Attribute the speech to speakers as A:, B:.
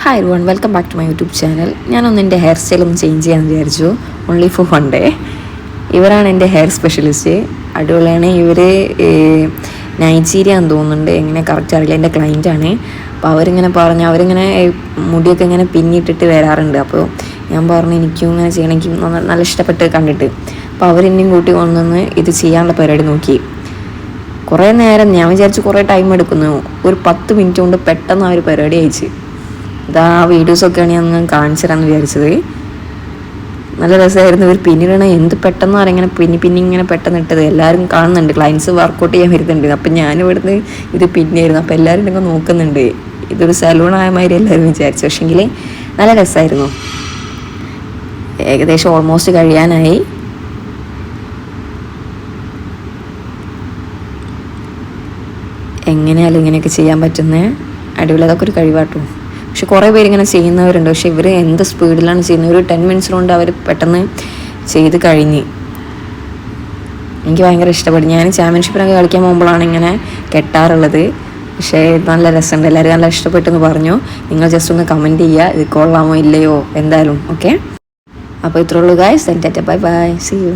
A: Hi everyone, welcome back to my YouTube channel. ഞാനൊന്ന് എൻ്റെ hair style ഒന്ന് change ചെയ്യാമെന്ന് വിചാരിച്ചു. Only for one day. ഇവരാണ് എൻ്റെ ഹെയർ സ്പെഷ്യലിസ്റ്റ്. അടിപൊളിയാണ്. ഇവർ നൈജീരിയ എന്ന് തോന്നുന്നുണ്ട്, എങ്ങനെ കറക്റ്റ് അറിയില്ല. എൻ്റെ ക്ലയൻറ്റാണ്. അപ്പോൾ അവരിങ്ങനെ പറഞ്ഞ് അവരിങ്ങനെ മുടിയൊക്കെ ഇങ്ങനെ പിന്നിട്ടിട്ട് വരാറുണ്ട്. അപ്പോൾ ഞാൻ പറഞ്ഞു എനിക്കും ഇങ്ങനെ ചെയ്യണം, എനിക്ക് നല്ല ഇഷ്ടപ്പെട്ട് കണ്ടിട്ട്. അപ്പോൾ അവരെന്നെയും കൂട്ടി കൊണ്ടുവന്ന് ഇത് ചെയ്യാനുള്ള പരിപാടി നോക്കി. കുറേ നേരം ഞാൻ വിചാരിച്ചു കുറേ ടൈം എടുക്കുന്നു. ഒരു 10 മിനിറ്റ് കൊണ്ട് പെട്ടെന്ന് ആ ഒരു പരിപാടി അയച്ച്. ഇതാ വീഡിയോസൊക്കെയാണ് ഞാൻ ഒന്ന് കാണിച്ചു തരാമെന്ന് വിചാരിച്ചത്. നല്ല രസമായിരുന്നു. ഇവർ പിന്നീടാണ് എന്ത് പെട്ടെന്ന് ഇങ്ങനെ പിന്നെ ഇങ്ങനെ പെട്ടെന്ന് ഇട്ടത്. എല്ലാവരും കാണുന്നുണ്ട്, ക്ലയൻസ് വർക്കൗട്ട് ചെയ്യാൻ വരുന്നുണ്ട്. അപ്പം ഞാനിവിടുന്ന് ഇത് പിന്നെയായിരുന്നു. അപ്പോൾ എല്ലാവരും നിങ്ങൾ നോക്കുന്നുണ്ട്. ഇതൊരു സലൂണായ മാതിരി എല്ലാവരും വിചാരിച്ചു. പക്ഷെങ്കിൽ നല്ല രസമായിരുന്നു. ഏകദേശം ഓൾമോസ്റ്റ് കഴിയാനായി. എങ്ങനെയാലും ഇങ്ങനെയൊക്കെ ചെയ്യാൻ പറ്റുന്നത് അടിപൊളി. അതൊക്കെ ഒരു കഴിവാട്ടോ. പക്ഷെ കുറേ പേരിങ്ങനെ ചെയ്യുന്നവരുണ്ട്. പക്ഷെ ഇവർ എന്ത് സ്പീഡിലാണ് ചെയ്യുന്നത്. ഒരു 10 മിനിറ്റ്സ് കൊണ്ട് അവർ പെട്ടെന്ന് ചെയ്ത് കഴിഞ്ഞ്. എനിക്ക് ഭയങ്കര ഇഷ്ടപ്പെട്ടു. ഞാൻ ചാമ്പ്യൻഷിപ്പിനൊക്കെ കളിക്കാൻ പോകുമ്പോഴാണ് ഇങ്ങനെ കെട്ടാറുള്ളത്. പക്ഷേ നല്ല രസമുണ്ട്. എല്ലാവരും നല്ല ഇഷ്ടപ്പെട്ടെന്ന് പറഞ്ഞു. നിങ്ങൾ ജസ്റ്റ് ഒന്ന് കമൻറ്റ് ചെയ്യുക, ഇത് കൊള്ളാമോ ഇല്ലയോ എന്തായാലും. ഓക്കെ, അപ്പോൾ ഇത്രയുള്ളൂ guys. Bye bye, see U.